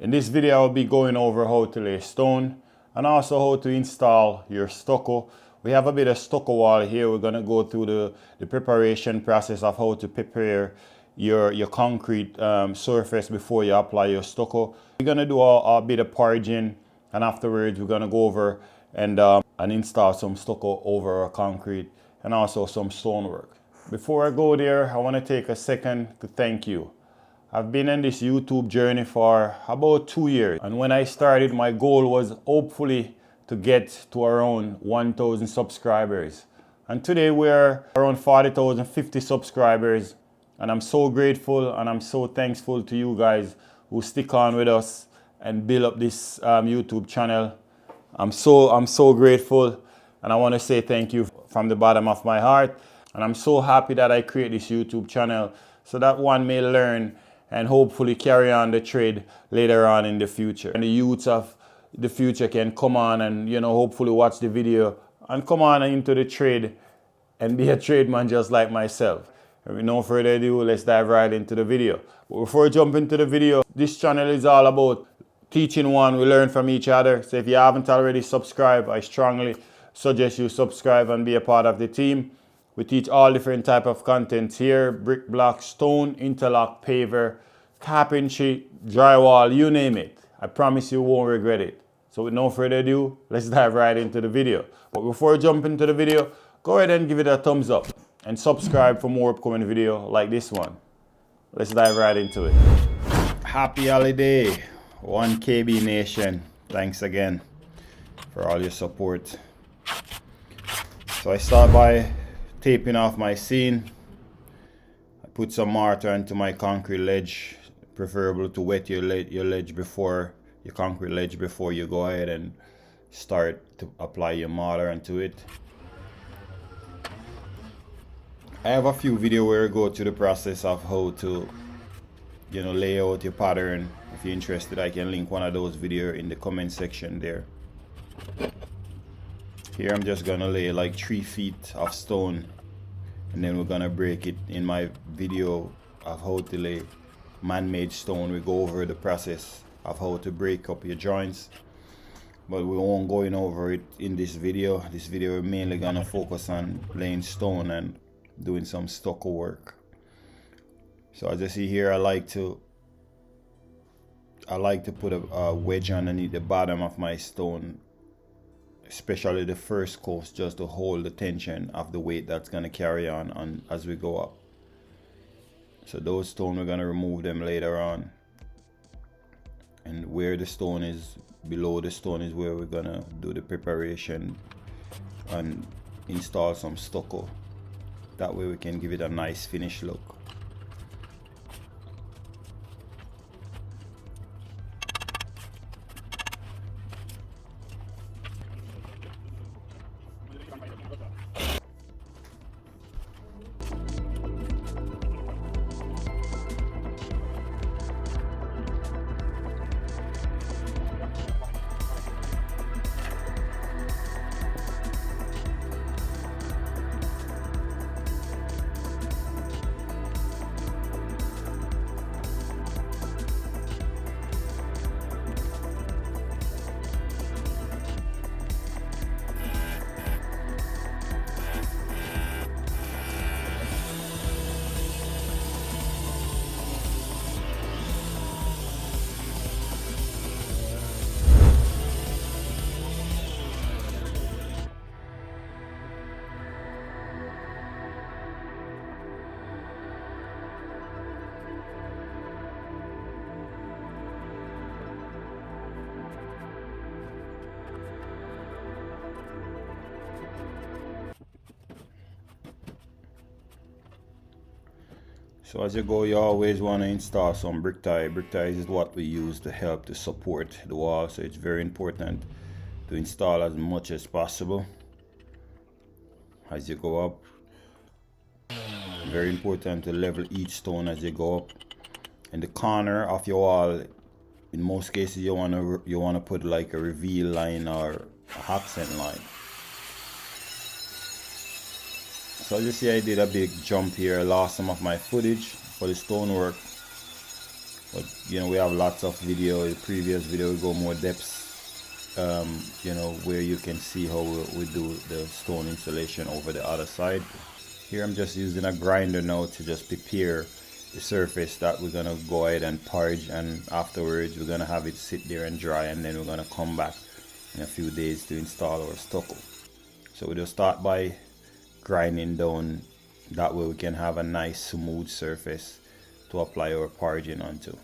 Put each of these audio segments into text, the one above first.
In this video, I'll be going over how to lay stone and also how to install your stucco. We have a bit of stucco wall here. We're going to go through the preparation process of how to prepare your concrete surface before you apply your stucco. We're going to do a bit of parging, and afterwards we're going to go over and install some stucco over our concrete and also some stonework. Before I go there, I want to take a second to thank you. I've been in this YouTube journey for about 2 years, and when I started, my goal was hopefully to get to around 1,000 subscribers. And today we're around 40,000, 50 subscribers, and I'm so grateful and I'm so thankful to you guys who stick on with us and build up this YouTube channel. I'm so grateful, and I want to say thank you from the bottom of my heart. And I'm so happy that I create this YouTube channel so that one may learn and hopefully carry on the trade later on in the future. And the youths of the future can come on and, hopefully watch the video and come on into the trade and be a tradesman just like myself. And with no further ado, let's dive right into the video. But before we jump into the video, this channel is all about teaching one. We learn from each other. So if you haven't already subscribed, I strongly suggest you subscribe and be a part of the team. We teach all different type of contents here: brick, block, stone, interlock, paver, carpentry, drywall, you name it. I promise you won't regret it. So with no further ado, let's dive right into the video. But before we jump into the video, go ahead and give it a thumbs up and subscribe for more upcoming video like this one. Let's dive right into it. Happy holiday, 1KB Nation. Thanks again for all your support. So I start by taping off my seam. I put some mortar into my concrete ledge, preferable to wet your ledge before your concrete ledge before you go ahead and start to apply your mortar into it. I have a few videos where I go through the process of how to lay out your pattern. If you're interested, I can link one of those videos in the comment section there. Here I'm just gonna lay like 3 feet of stone, and then we're gonna break it. In my video of how to lay man-made stone, we go over the process of how to break up your joints, but we won't go in over it in this video. This video is mainly gonna focus on laying stone and doing some stucco work. So as you see here, I like to put a wedge underneath the bottom of my stone, especially the first course, just to hold the tension of the weight that's going to carry on as we go up. So those stones, we're going to remove them later on, and where the stone is, below the stone, is where we're going to do the preparation and install some stucco. That way we can give it a nice finished look. So as you go, you always want to install some brick tie. Brick ties is what we use to help to support the wall, so it's very important to install as much as possible as you go up. Very important to level each stone as you go up. In the corner of your wall, in most cases you want to put like a reveal line or a accent line. So as you see, I did a big jump here. I lost some of my footage for the stonework. But we have lots of video. The previous video we go more depths, where you can see how we do the stone installation over the other side. Here I'm just using a grinder now to just prepare the surface that we're gonna go ahead and parge, and afterwards we're gonna have it sit there and dry, and then we're gonna come back in a few days to install our stucco. So we just start by grinding down, that way we can have a nice smooth surface to apply our parging onto.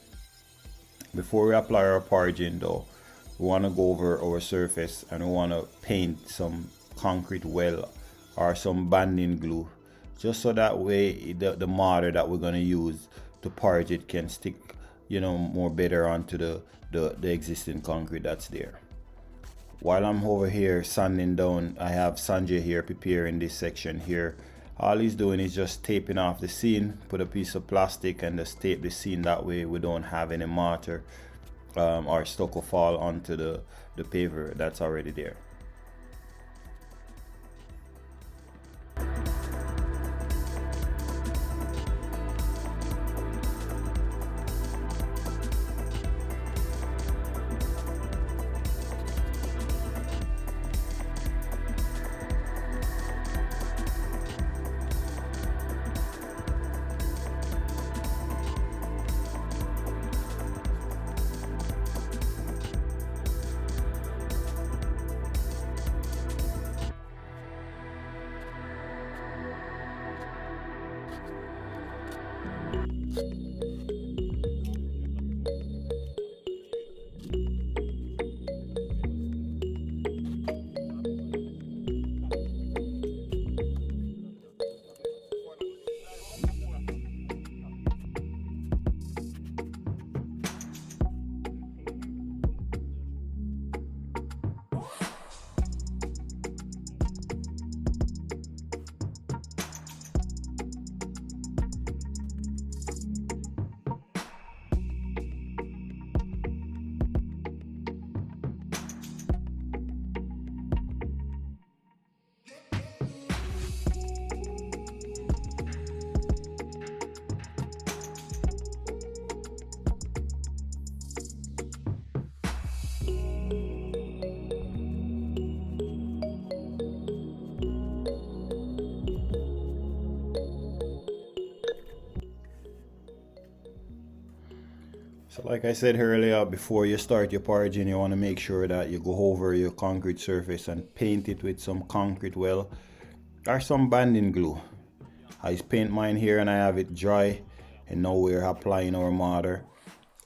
Before we apply our parging though, we want to go over our surface and we want to paint some concrete well or some banding glue, just so that way the mortar that we're going to use to parge it can stick more better onto the existing concrete that's there. While I'm over here sanding down, I have Sanjay here preparing this section here. All he's doing is just taping off the seam, put a piece of plastic and just tape the seam, that way we don't have any mortar or stucco fall onto the paver that's already there. So like I said earlier, before you start your parging, you want to make sure that you go over your concrete surface and paint it with some concrete well or some banding glue. I paint mine here and I have it dry, and now we're applying our mortar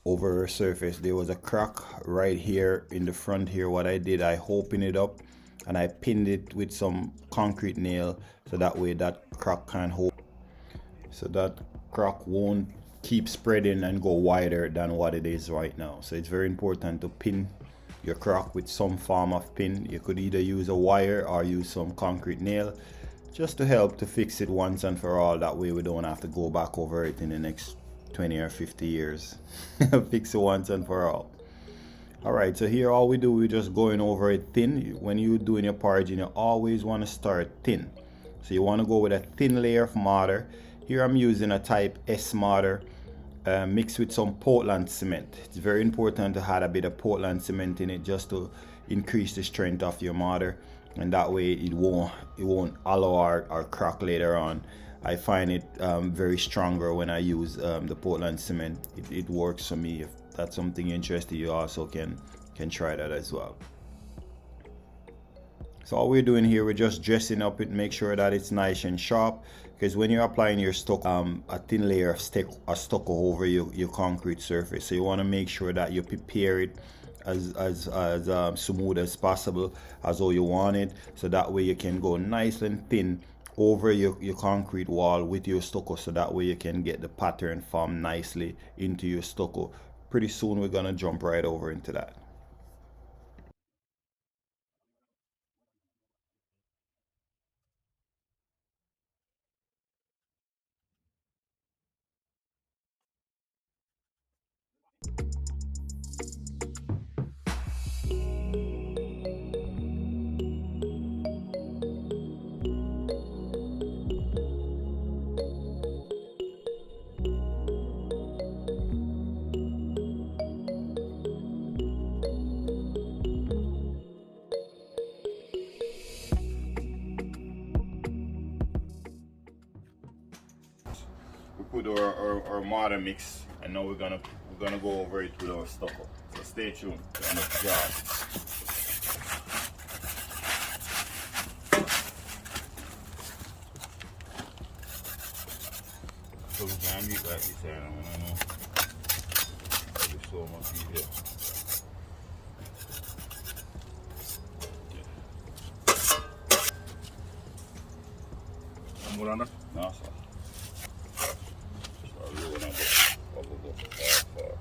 over our surface. There was a crack right here in the front here. What I did, I opened it up and I pinned it with some concrete nail, so that way that crack can hold, so that crack won't keep spreading and go wider than what it is right now. So it's very important to pin your crack with some form of pin. You could either use a wire or use some concrete nail, just to help to fix it once and for all. That way we don't have to go back over it in the next 20 or 50 years. Fix it once and for all. Alright, so here all we do, we're just going over it thin. When you're doing your parging, you always want to start thin. So you want to go with a thin layer of mortar. Here I'm using a type S mortar mixed with some Portland cement. It's very important to add a bit of Portland cement in it, just to increase the strength of your mortar, and that way it won't allow or crack later on. I find it very stronger when I use the Portland cement. It works for me. If that's something you're interested, you also can try that as well. So all we're doing here, we're just dressing up it, make sure that it's nice and sharp, because when you're applying your stucco, a thin layer of stucco over your concrete surface, so you want to make sure that you prepare it as smooth as possible, as how you want it, so that way you can go nice and thin over your concrete wall with your stucco, so that way you can get the pattern formed nicely into your stucco. Pretty soon we're gonna jump right over into that. put our mortar mix, and now we're gonna go over it with our stucco. So stay tuned. On the job. So we can meet like this, I don't know. There's so much easier. More on that? No, sir. Start rolling up far.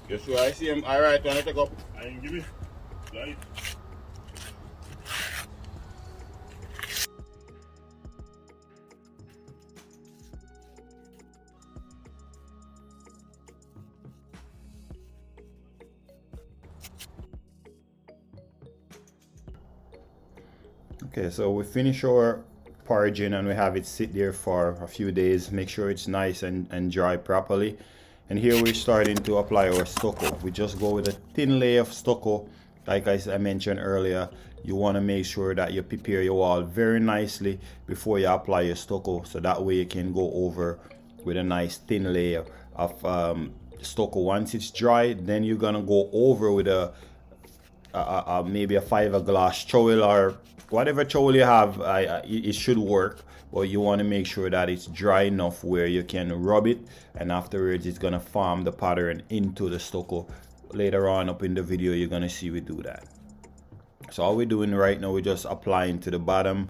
Guess what I see him? Alright, when I take up. I ain't give me. Right. Okay, so we finish our parging and we have it sit there for a few days. Make sure it's nice and dry properly. And here we're starting to apply our stucco. We just go with a thin layer of stucco. Like I mentioned earlier, you want to make sure that you prepare your wall very nicely before you apply your stucco, so that way you can go over with a nice thin layer of stucco. Once it's dry, then you're gonna go over with maybe a fiberglass trowel or whatever trowel you have. It should work, but you want to make sure that it's dry enough where you can rub it, and afterwards it's gonna form the pattern into the stucco. Later on up in the video you're gonna see we do that. So all we're doing right now, we're just applying to the bottom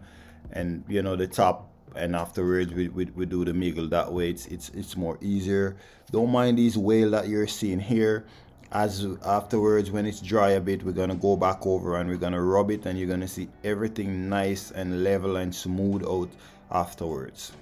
and the top, and afterwards we do the middle. That way it's more easier. Don't mind these whale that you're seeing here. As afterwards, when it's dry a bit, we're gonna go back over and we're gonna rub it, and you're gonna see everything nice and level and smooth out afterwards.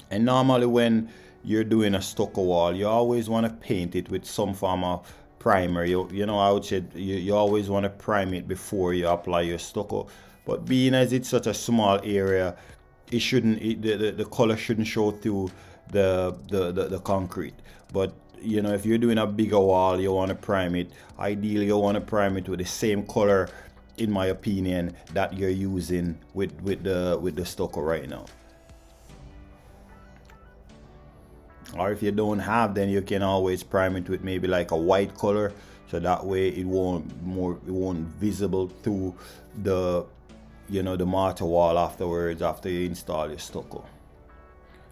And normally when you're doing a stucco wall, you always want to paint it with some form of primer. I would say you always want to prime it before you apply your stucco. But being as it's such a small area, the color shouldn't show through the concrete. But if you're doing a bigger wall, you want to prime it. Ideally, you want to prime it with the same color, in my opinion, that you're using with the stucco right now. Or if you don't have, then you can always prime it with maybe like a white color, so that way it won't visible through the the mortar wall afterwards, after you install your stucco.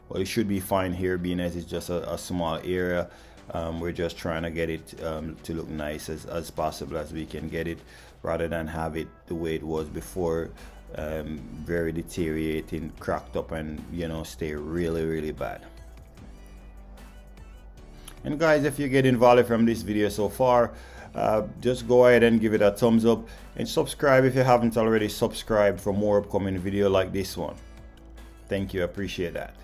Well, it should be fine here, being as it's just a small area. We're just trying to get it to look nice as possible as we can get it, rather than have it the way it was before, very deteriorating, cracked up, and stay really bad. And guys, if you're getting value from this video so far, just go ahead and give it a thumbs up, and subscribe if you haven't already subscribed for more upcoming video like this one. Thank you, I appreciate that.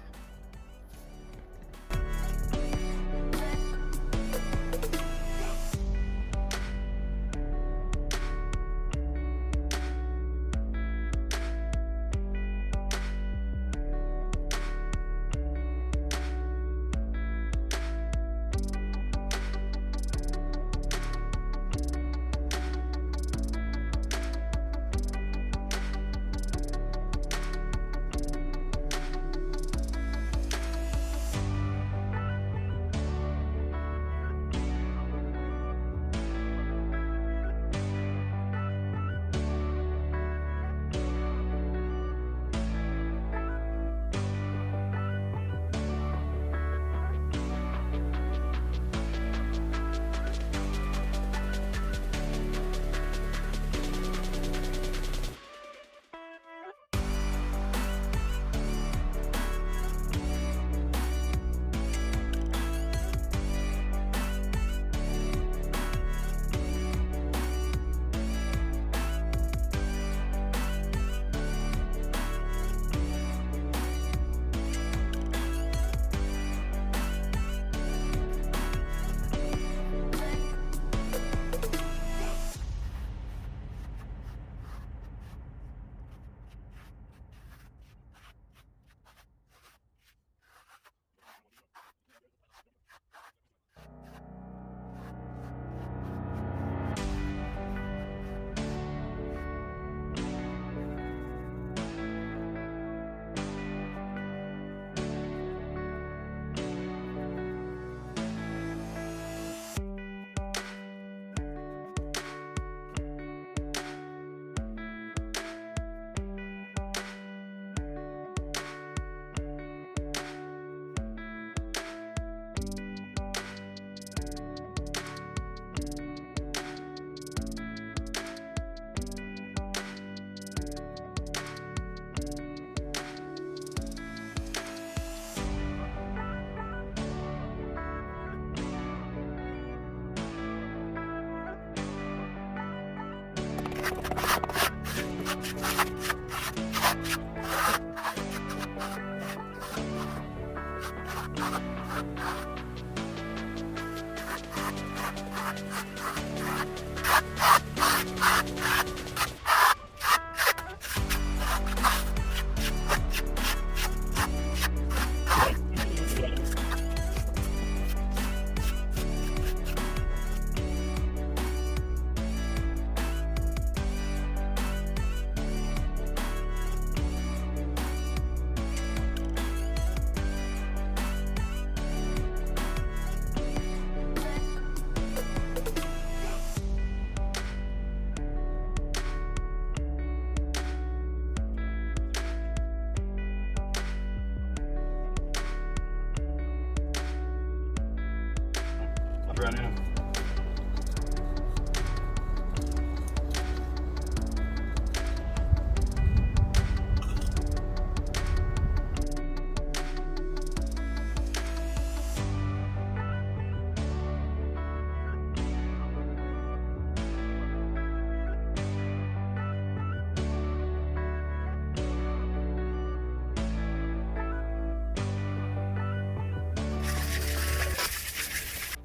Running.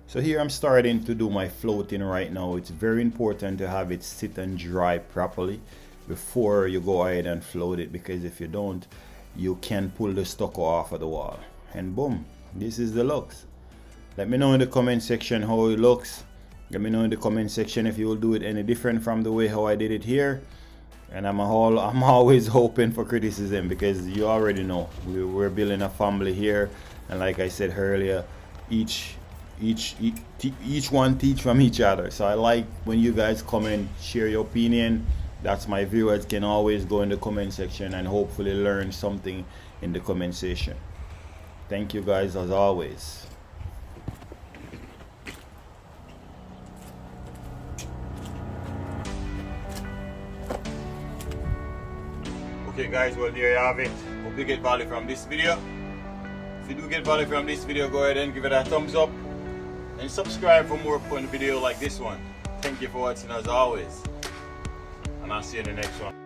So here I'm starting to do my floating right now. It's very important to have it sit and dry properly before you go ahead and float it, because if you don't, you can pull the stucco off of the wall. And boom, this is the looks. Let me know in the comment section how it looks. Let me know in the comment section if you will do it any different from the way how I did it here. And I'm always open for criticism, because you already know we're building a family here, and like I said earlier, each one teach from each other. So I like when you guys come and share your opinion. That's my viewers can always go in the comment section and hopefully learn something in the comment section. Thank you guys as always. Okay guys, well there you have it. Hope you get value from this video. If you do get value from this video, go ahead and give it a thumbs up and subscribe for more fun video like this one. Thank you for watching as always, and I'll see you in the next one.